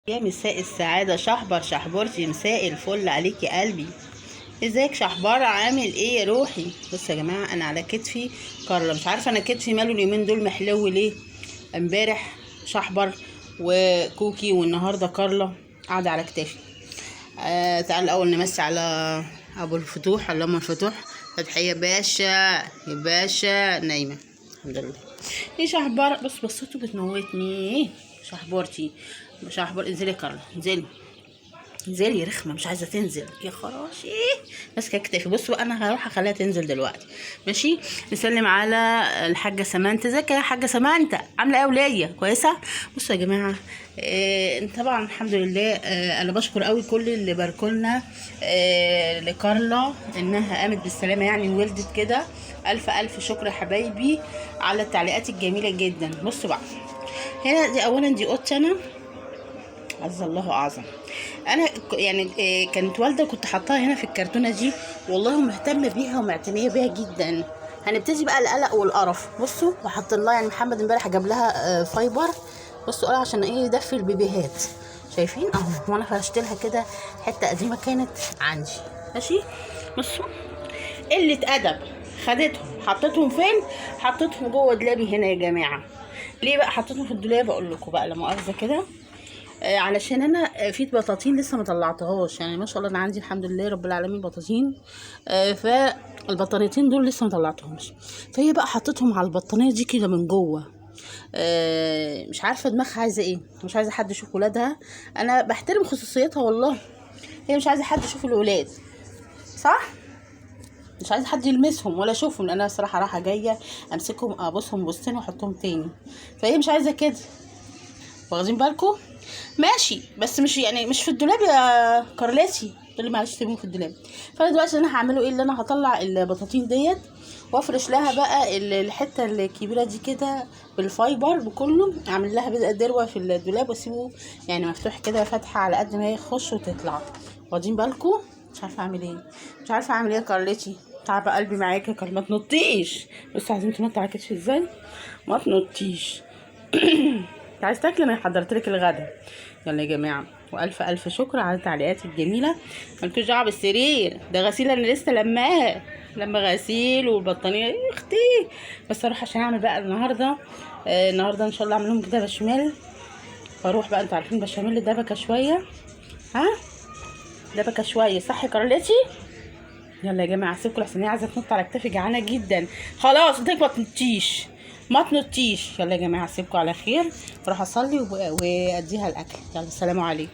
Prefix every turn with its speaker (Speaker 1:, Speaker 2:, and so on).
Speaker 1: يا مساء السعادة، شحبر شحبرتي، مساء الفل عليك يا قلبي. ازيك شحبر؟ عامل ايه يا روحي؟ بصوا يا جماعة، انا على كتفي كارلا. مش عارفة انا كتفي ماله اليومين دول محلو ليه. امبارح شحبر وكوكي والنهاردة كارلا قاعدة على كتافي. تعال الاول نمسي على ابو الفتوح. اللهم الفتوح فتحية باشا يا باشا. نايمة الحمد لله. ايه شحبر؟ بص بصته بتموتني. شحبرتي شحبر، انزلي يا كارلا، انزلي انزلي. رخمه مش عايزه تنزل يا خراشي، ماسكه كتافي. بصوا انا هروح اخليها تنزل دلوقتي. ماشي. نسلم على الحاجه سمانته. ازيك يا حاجه سمانته؟ عامله ايه يا وليه؟ كويسه. بصوا يا جماعه، طبعا الحمد لله. انا بشكر قوي كل اللي باركولنا لكارلا انها قامت بالسلامه، يعني ولدت كده. الف الف شكر يا حبايبي على التعليقات الجميله جدا. بصوا بقى، هنا دي اولا دي اوضتي انا، عز الله اعظم. انا يعني كانت والده كنت حاطاها هنا في الكرتونه دي، والله مهتمه بيها ومعتنيه بيها جدا. هنبتدي بقى القلق والقرف. بصوا وحط لها، يعني محمد امبارح جاب لها فايبر. بصوا قال عشان ايه؟ يدفي البيبيهات. شايفين اهو، وانا فرشت لها كده حته قديمه كانت عندي. ماشي. بصوا قله ادب، خدتهم حطيتهم فين؟ حطيتهم جوه دولابي هنا يا جماعه. ليه بقى حطيتهم في الدولاب؟ اقول لكم بقى، لا مؤاخذه كده. علشان انا في بطاطين لسه ما طلعتهاش، يعني ما شاء الله انا عندي الحمد لله رب العالمين بطاطين. فالبطانيتين دول لسه ما طلعتهمش. فهي بقى حطيتهم على البطانيه دي كده من جوه. مش عارفه دماغها عايزه ايه، مش عايزه حد يشوف ولادها. انا بحترم خصوصيتها والله. هي مش عايزه حد يشوف الولاد، صح؟ مش عايزه حد يلمسهم ولا اشوفهم، لان انا صراحه رايحه جايه امسكهم ابصهم بصين واحطهم تاني. فهي مش عايزه كده، واخدين بالكم؟ ماشي، بس مش يعني مش في الدولاب يا كارلاسي. تقول لي معلش سيبهم في الدولاب. فانا دلوقتي اللي انا هعمله ايه؟ اللي انا هطلع البطاطين ديت وافرش لها بقى الحته الكبيره دي كده بالفايبر بكله. اعمل لها بقى دروه في الدولاب واسيبه يعني مفتوح كده فتحه على قد ما هي تخش وتطلع. واخدين بالكم؟ مش عارفه اعمل ايه، مش عارفه اعمل ايه يا كارلتي. تعب قلبي معاكي يا كارل. ما تنطيش. بصي عايزين تنطي على كتفي ازاي؟ ما تنطيش. عايز تاكلي؟ انا حضرت لك الغدا. يلا يا جماعه، والف الف شكر على التعليقات الجميله. مالكوش دعوه بالسرير ده، غسيل انا لسه لماه، لما غسيل والبطانيه يا اختي. بس اروح عشان اعمل بقى النهارده. النهارده ان شاء الله اعمل لهم كده بشاميل. فاروح بقى، انتوا عارفين بشاميل دبكه شويه. ها، دبكه شويه صح يا كارلتي؟ يلا يا جماعه سيبكم لحسن هي عايزه تنط على كتافي، جعانه جدا. خلاص قلت لك ما تنطيش، ما تنطيش. يلا يا جماعه سيبكم على خير، اروح اصلي واديها الاكل. يلا السلام عليكم.